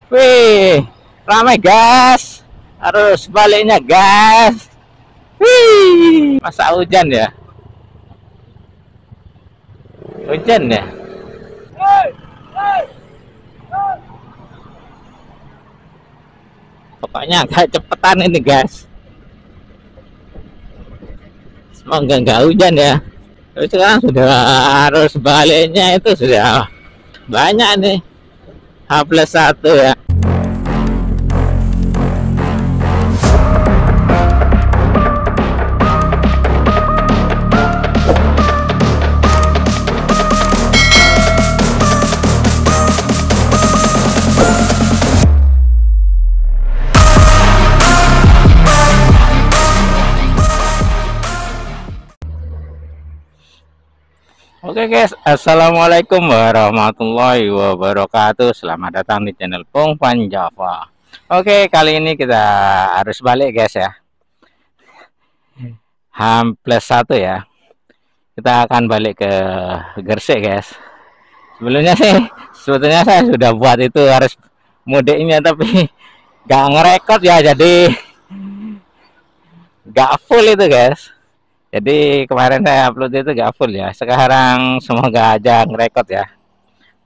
Wih, ramai gas. Harus baliknya gas. Wih, masa hujan ya? Hujan ya? Pokoknya agak cepetan ini gas. Semoga nggak hujan ya. Tapi sekarang sudah harus baliknya itu sudah banyak nih. H+1 ya. Oke guys, assalamualaikum warahmatullahi wabarakatuh. Selamat datang di channel Pongpan Java. Oke, kali ini kita harus balik guys ya. H+1 ya. Kita akan balik ke Gresik guys. Sebetulnya saya sudah buat itu harus mudiknya, tapi gak ngerekord ya, jadi gak full itu guys. Jadi kemarin saya upload itu gak full ya. Sekarang semoga aja ngerekord ya.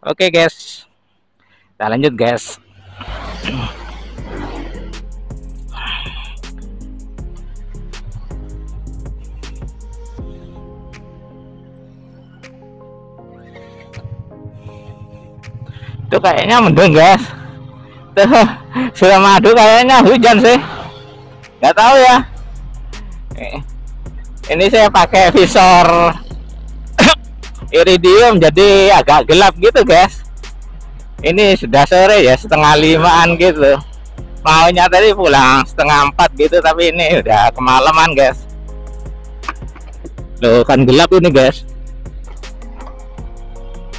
Oke guys, kita lanjut guys. Tuh kayaknya mendung guys. Tuh Suramadu kayaknya hujan sih. Gak tahu ya. Ini saya pakai visor iridium jadi agak gelap gitu guys. Ini sudah sore ya, 4:30 gitu. Maunya tadi pulang 3:30 gitu, tapi ini udah kemalaman guys. Loh kan gelap ini guys.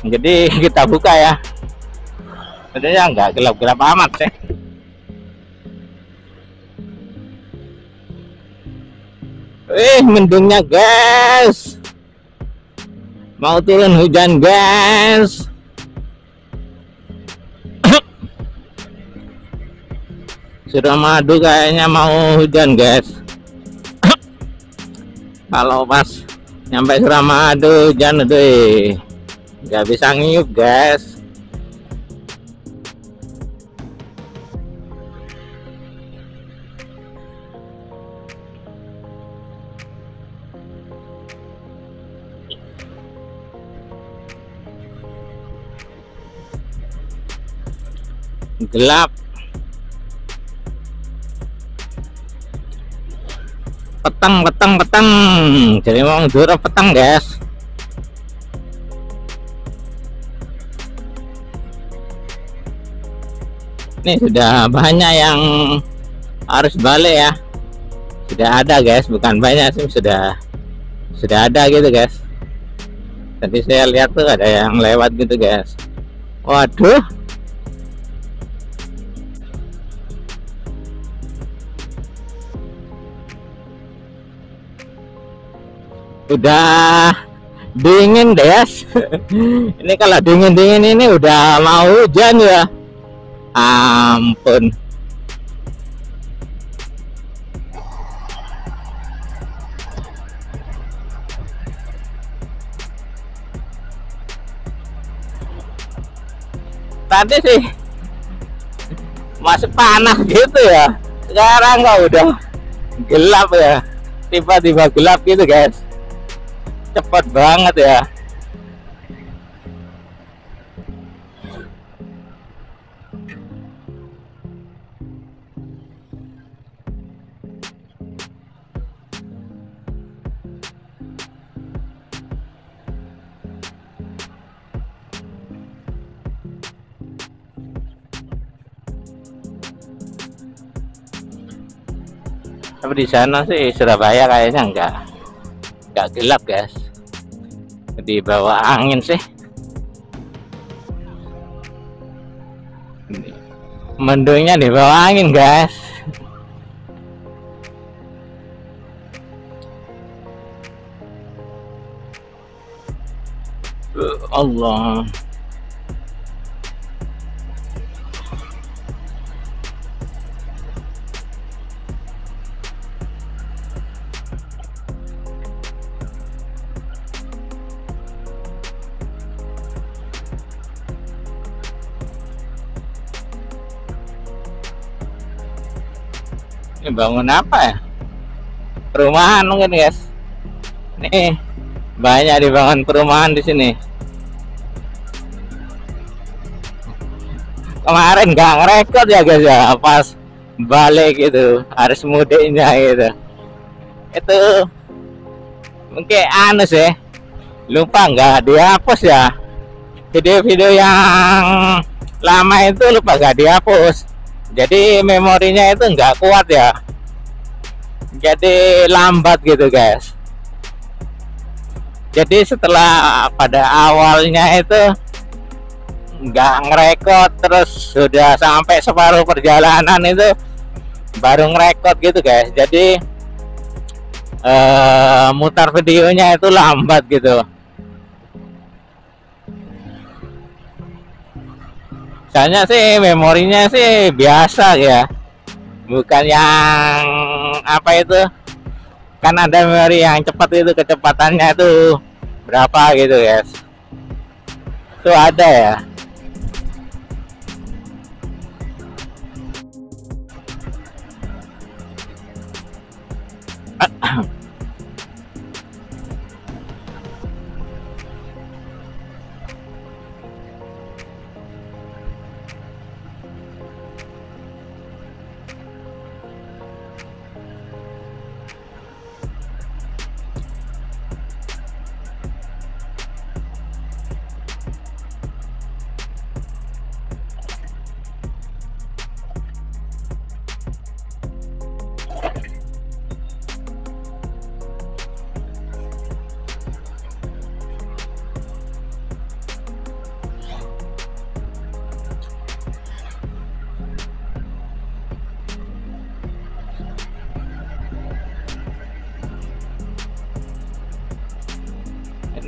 Jadi kita buka ya. Sebenarnya nggak gelap-gelap amat sih. Mendungnya guys. Mau turun hujan guys. Suramadu kayaknya mau hujan guys. Kalau pas nyampe Suramadu hujan deh. Nggak bisa ngiyup guys. Gelap, petang, jadi mau durah petang guys. Ini sudah banyak yang harus balik ya. Sudah ada guys, bukan banyak sih, sudah ada gitu guys. Tadi saya lihat tuh ada yang lewat gitu guys. Waduh, udah dingin guys. Ini kalau dingin ini udah mau hujan ya, ampun. Tadi sih masih panas gitu ya, sekarang kok udah gelap ya, tiba-tiba gelap gitu guys. Cepat banget ya. Tapi di sana sih Surabaya kayaknya nggak gelap guys. Di bawah angin sih. Mendungnya di bawah angin guys. Allah. Ini bangun apa ya? Perumahan mungkin guys. Nih banyak dibangun perumahan di sini. Kemarin nggak ngerekod ya guys ya, pas balik gitu, harus mudiknya gitu. Itu mungkin anu sih, lupa nggak dihapus ya. Video-video yang lama itu lupa nggak dihapus. Jadi memorinya itu nggak kuat ya. Jadi lambat gitu guys. Jadi setelah pada awalnya itu nggak ngerekod, terus sudah sampai separuh perjalanan itu baru ngerekod gitu guys. Jadi mutar videonya itu lambat gitu. Soalnya sih memorinya sih biasa ya, bukan yang apa itu, kan ada memori yang cepat itu kecepatannya itu berapa gitu guys, itu ada ya.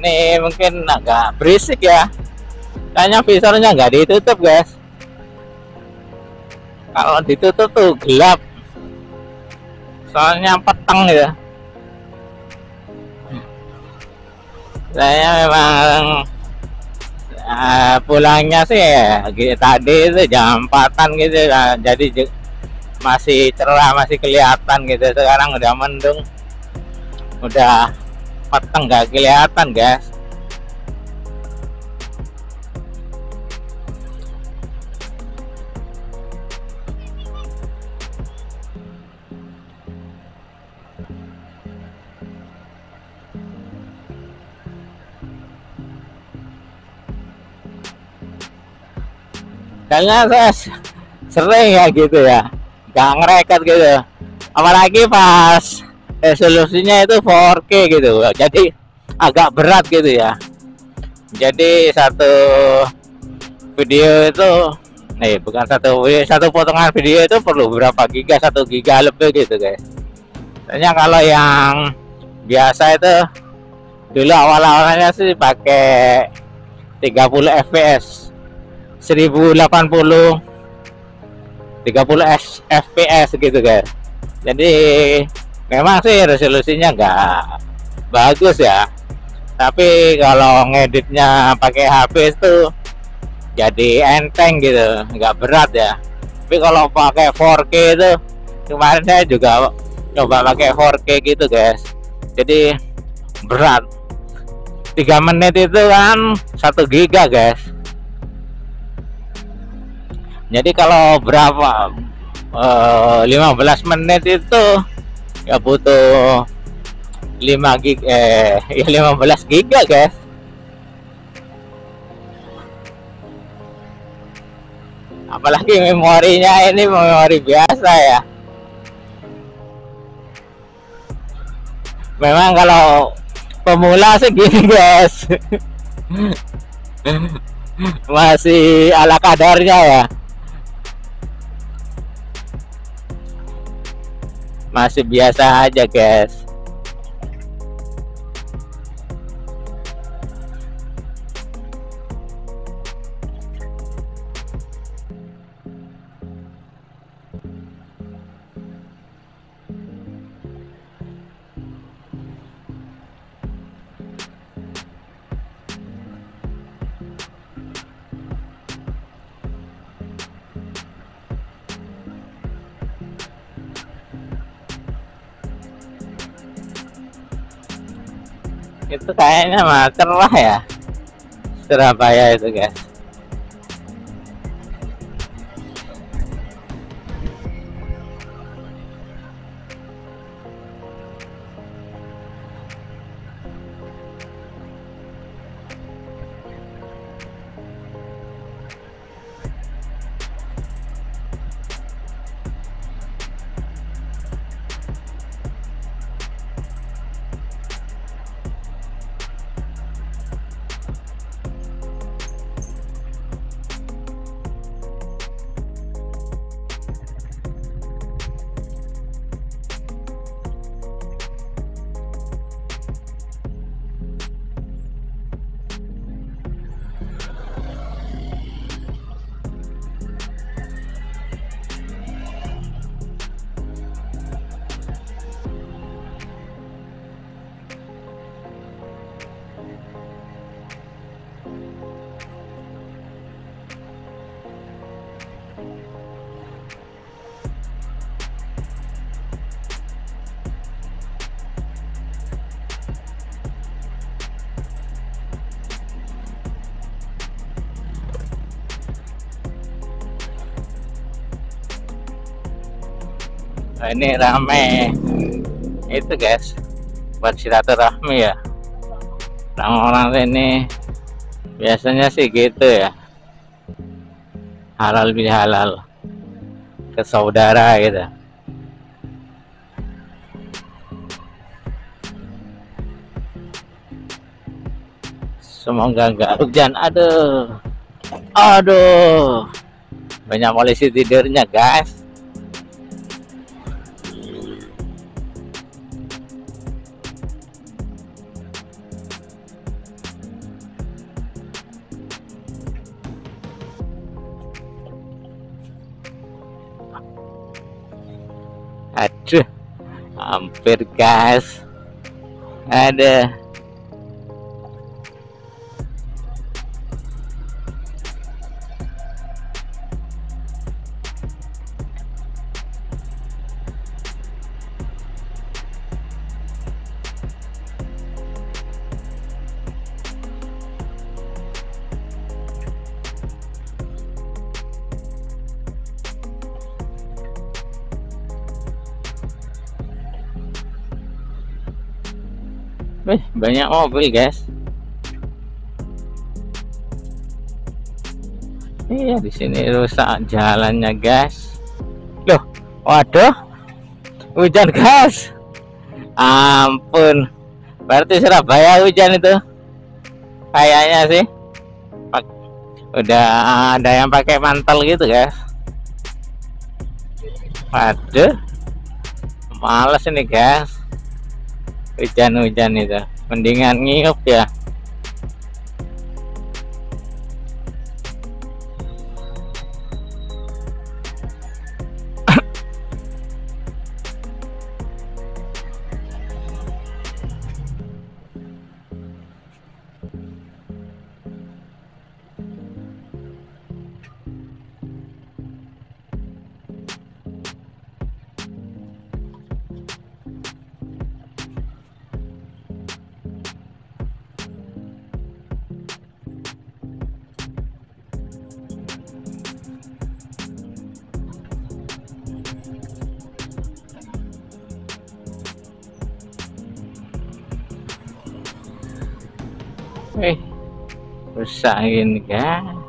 Ini mungkin agak berisik ya, kayaknya visornya nggak ditutup guys. Kalau ditutup tuh gelap, soalnya petang ya. Saya memang pulangnya sih ya, tadi itu jam 4-an gitu ya, jadi masih cerah, masih kelihatan gitu. Sekarang udah mendung, udah petang, nggak kelihatan guys. Kayaknya saya sering ya gitu ya, nggak ngerekod gitu, apalagi pas resolusinya itu 4K gitu, jadi agak berat gitu ya. Jadi satu video itu bukan satu video, satu potongan video itu perlu berapa giga, 1 giga lebih gitu guys. Soalnya kalau yang biasa itu dulu awal-awalnya sih pakai 30 fps, 1080 30 fps gitu guys. Jadi memang sih resolusinya nggak bagus ya, tapi kalau ngeditnya pakai HP itu jadi enteng gitu, nggak berat ya. Tapi kalau pakai 4K itu, kemarin saya juga coba pakai 4K gitu guys, jadi berat. 3 menit itu kan 1 giga guys. Jadi kalau berapa 15 menit itu ya butuh 5 gig ya 15 giga guys. Apalagi memorinya ini memori biasa ya. Memang kalau pemula segini guys. Masih ala kadarnya ya, masih biasa aja guys. Itu kayaknya mah cerah ya, Surabaya itu guys. Nah, ini rame itu guys, buat silaturahmi ya. Orang-orang sini biasanya sih gitu ya, halal bihalal ke saudara gitu. Semoga nggak hujan. Aduh, banyak polisi tidurnya guys. Aduh, hampir guys. Ada. Wih, banyak mobil guys. Iya, di sini rusak jalannya guys. Loh, waduh, hujan guys. Ampun, berarti Surabaya hujan itu. Kayaknya sih. Udah ada yang pakai mantel gitu guys. Waduh, males ini guys. Hujan-hujan itu, mendingan ngiyup ya. Rusak ini kan.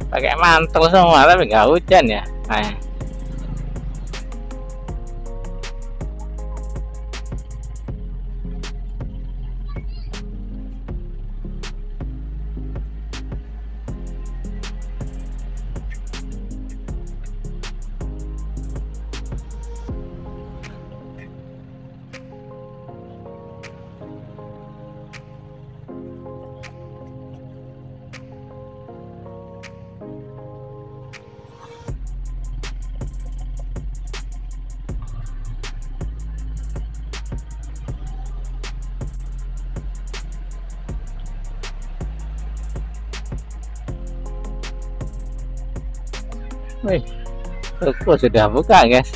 Pakai mantel semua tapi nggak hujan ya. Nah, Wih, toko sudah buka guys.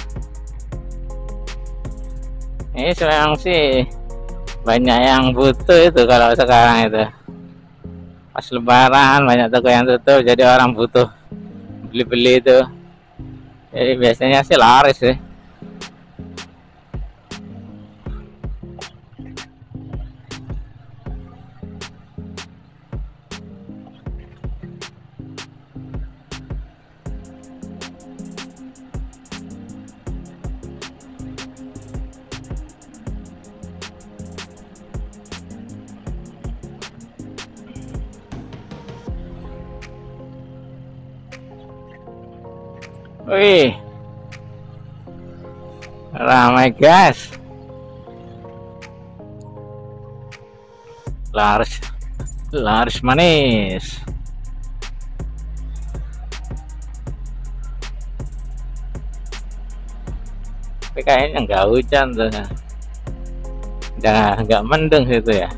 Ini memang sih banyak yang butuh itu kalau sekarang itu. Pas lebaran banyak toko yang tutup, jadi orang butuh beli-beli itu. Jadi biasanya sih laris sih. Wih, ramai guys. Laris manis. Tapi kayaknya nggak hujan tuh, nggak mendung situ ya.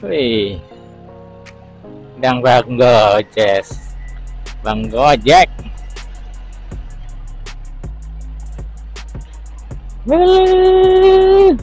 Wih, sedang Bang Gojek. Wih.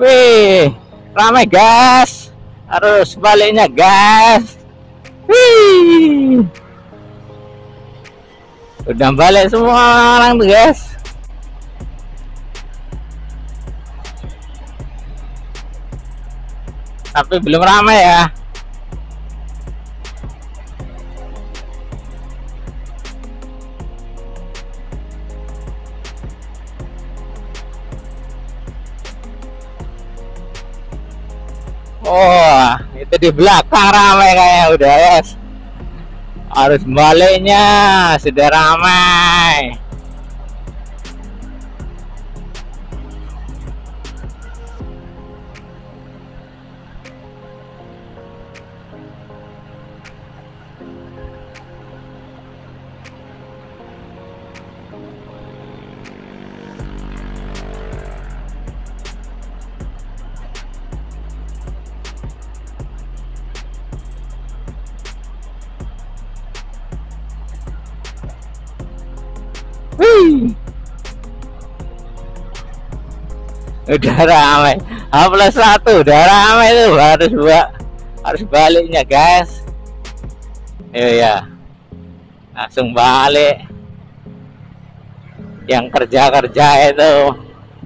Wih, ramai gas. Harus baliknya gas. Wih, udah balik semua orang tuh guys. Tapi belum ramai ya. Oh, itu di belakang ramai kayaknya udah guys. Harus baliknya sudah ramai. Wih, udah ramai. H+1 udah ramai tuh, harus baliknya guys. Iya, langsung balik. Yang kerja itu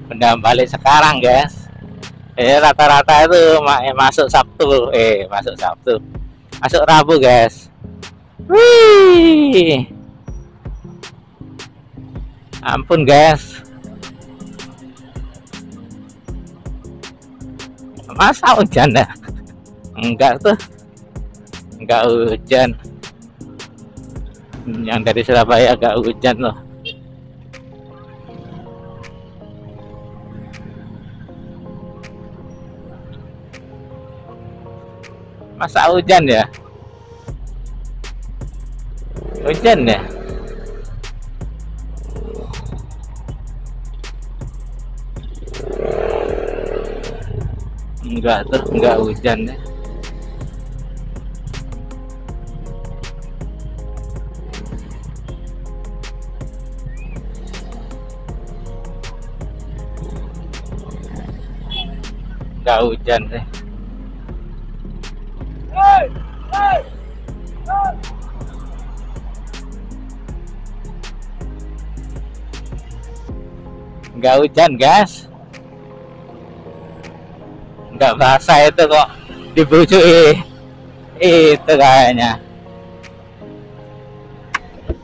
udah balik sekarang guys. Rata-rata itu masuk Sabtu, masuk Rabu guys. Wih, ampun guys, masa hujan ya? Enggak tuh, enggak hujan. Yang dari Surabaya agak hujan loh. Masa hujan ya? Hujan ya? Enggak tuh, enggak hujan ya. nggak hujan sih. Nggak hujan guys, nggak basah itu kok dibujuki itu kayaknya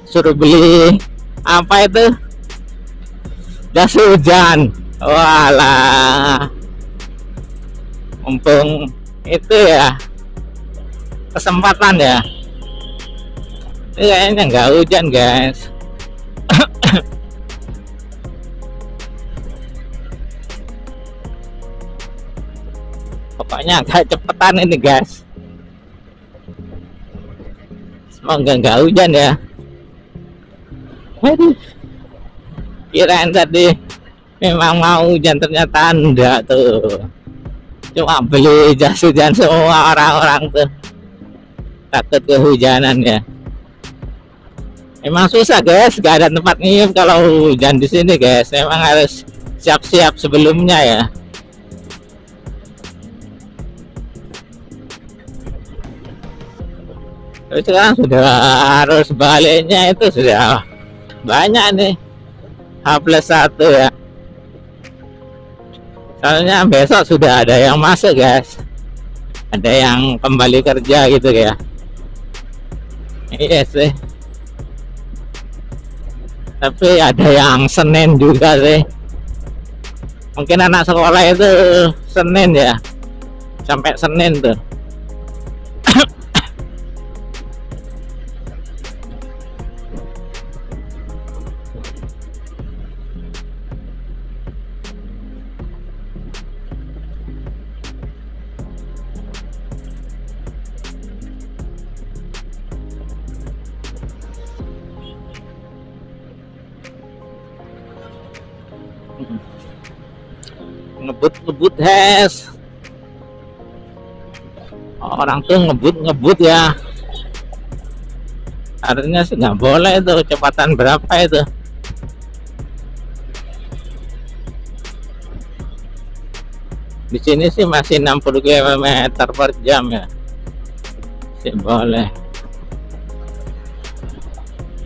suruh beli apa itu jas hujan. Walah, mumpung itu ya kesempatan ya. Ini kayaknya nggak hujan guys. Pokoknya agak cepetan ini guys. Semoga nggak hujan ya. Aduh, kirain tadi memang mau hujan, ternyata enggak tuh. Cuma beli jas hujan semua orang-orang tuh, takut kehujanan ya. Emang susah guys, gak ada tempat nyium kalau hujan di sini guys. Memang harus siap-siap sebelumnya ya. Terus sekarang sudah harus baliknya itu sudah banyak nih, H+1 ya. Soalnya besok sudah ada yang masuk guys, ada yang kembali kerja gitu ya. Iya sih, tapi ada yang Senin juga sih. Mungkin anak sekolah itu Senin ya, sampai Senin tuh. Ngebut Hes, orang tuh ngebut ya, harusnya sih nggak boleh itu. Kecepatan berapa itu? Di sini sih masih 60 km/jam ya, sih boleh.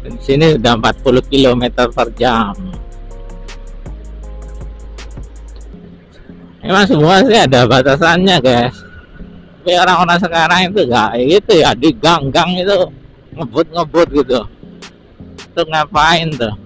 Di sini udah 40 km/jam. Emang semua sih ada batasannya guys. Tapi orang-orang sekarang itu gak gitu ya, di gang-gang itu ngebut gitu. Itu ngapain tuh?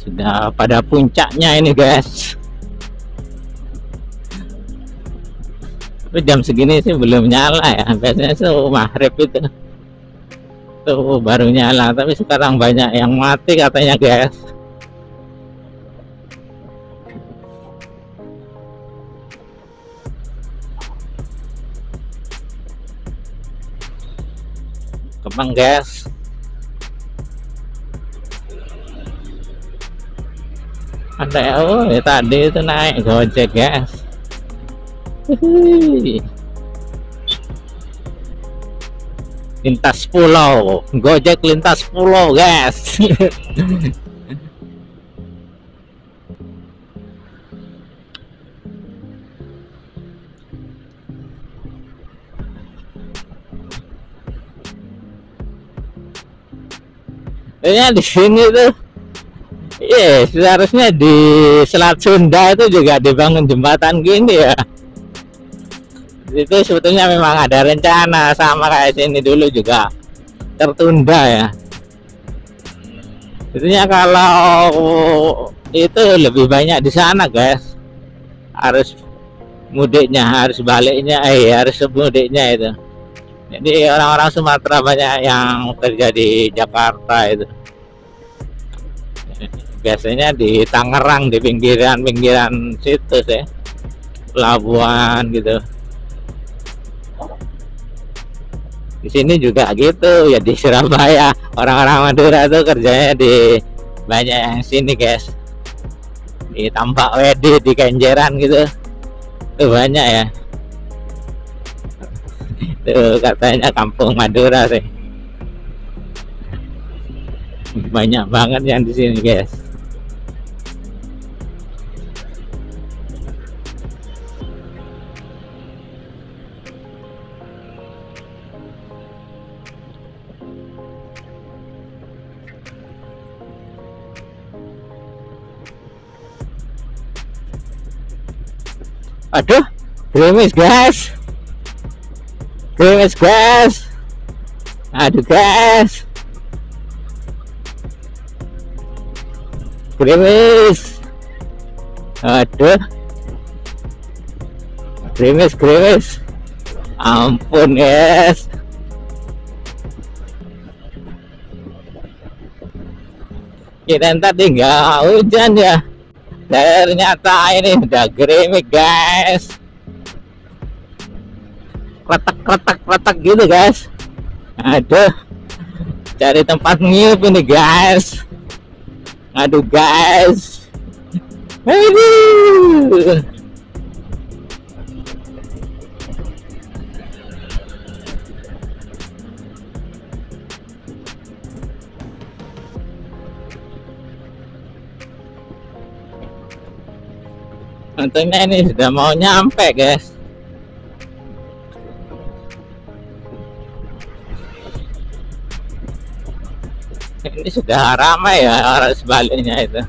Sudah pada puncaknya ini guys. Tapi jam segini sih belum nyala ya, biasanya tuh maghrib itu tuh baru nyala. Tapi sekarang banyak yang mati katanya guys. Kembang guys. Ada ya, tadi itu naik Gojek guys. Lintas pulau, Gojek lintas pulau guys. Kayaknya di sini tuh Iya, seharusnya di Selat Sunda itu juga dibangun jembatan gini ya. Itu sebetulnya memang ada rencana, sama kayak sini dulu juga tertunda ya. Sebetulnya kalau itu lebih banyak di sana guys, harus mudiknya, harus baliknya, harus mudiknya itu. Jadi orang-orang Sumatera banyak yang kerja di Jakarta itu. Biasanya di Tangerang, di pinggiran-pinggiran situ sih, pelabuhan gitu. Di sini juga gitu ya, di Surabaya orang-orang Madura tuh kerjanya di banyak yang sini guys, di Tambak Wedi, di Kenjeran gitu tuh banyak ya. Itu katanya kampung Madura sih, banyak banget yang di sini guys. Aduh, gerimis guys, gerimis guys, aduh guys, gerimis, aduh, gerimis, ampun guys. Kita tadi nggak hujan ya, ternyata ini udah gerimis guys, kletak gitu guys. Aduh, cari tempat ngiup ini guys. Aduh guys, aduh. Untungnya ini sudah mau nyampe guys. Ini sudah ramai ya arah sebaliknya itu,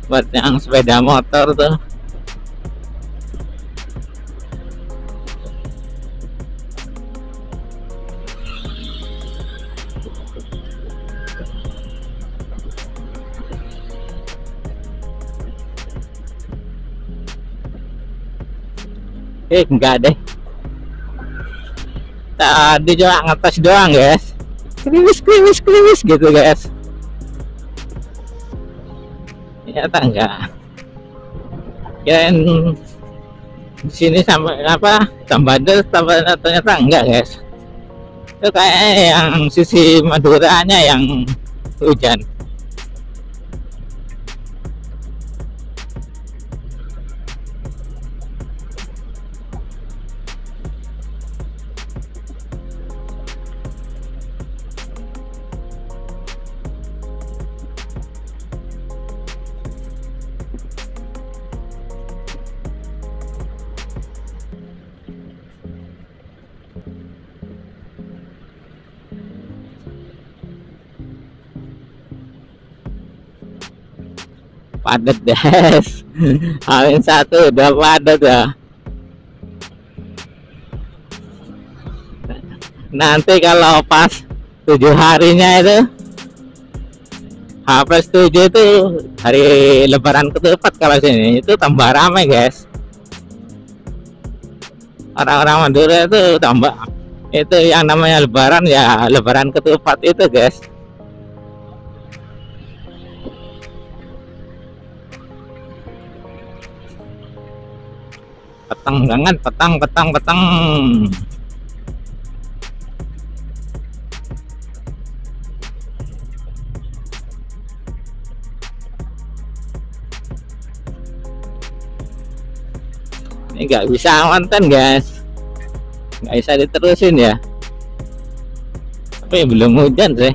buat yang sepeda motor tuh. Enggak deh, tadi cuma ngetes doang guys, krimis gitu guys. Ternyata enggak, kirain di sini sampai apa tambah ternyata enggak guys. Itu kayak yang sisi Maduranya yang hujan. Padat guys, Amin satu udah padat ya. Nanti kalau pas 7 harinya itu, H+7 itu hari Lebaran ketupat, kalau sini itu tambah ramai guys. Orang-orang Madura itu tambah, itu yang namanya Lebaran ya, Lebaran ketupat itu guys. Petang banget, petang. Ini nggak bisa konten guys, nggak bisa diterusin ya, tapi belum hujan sih.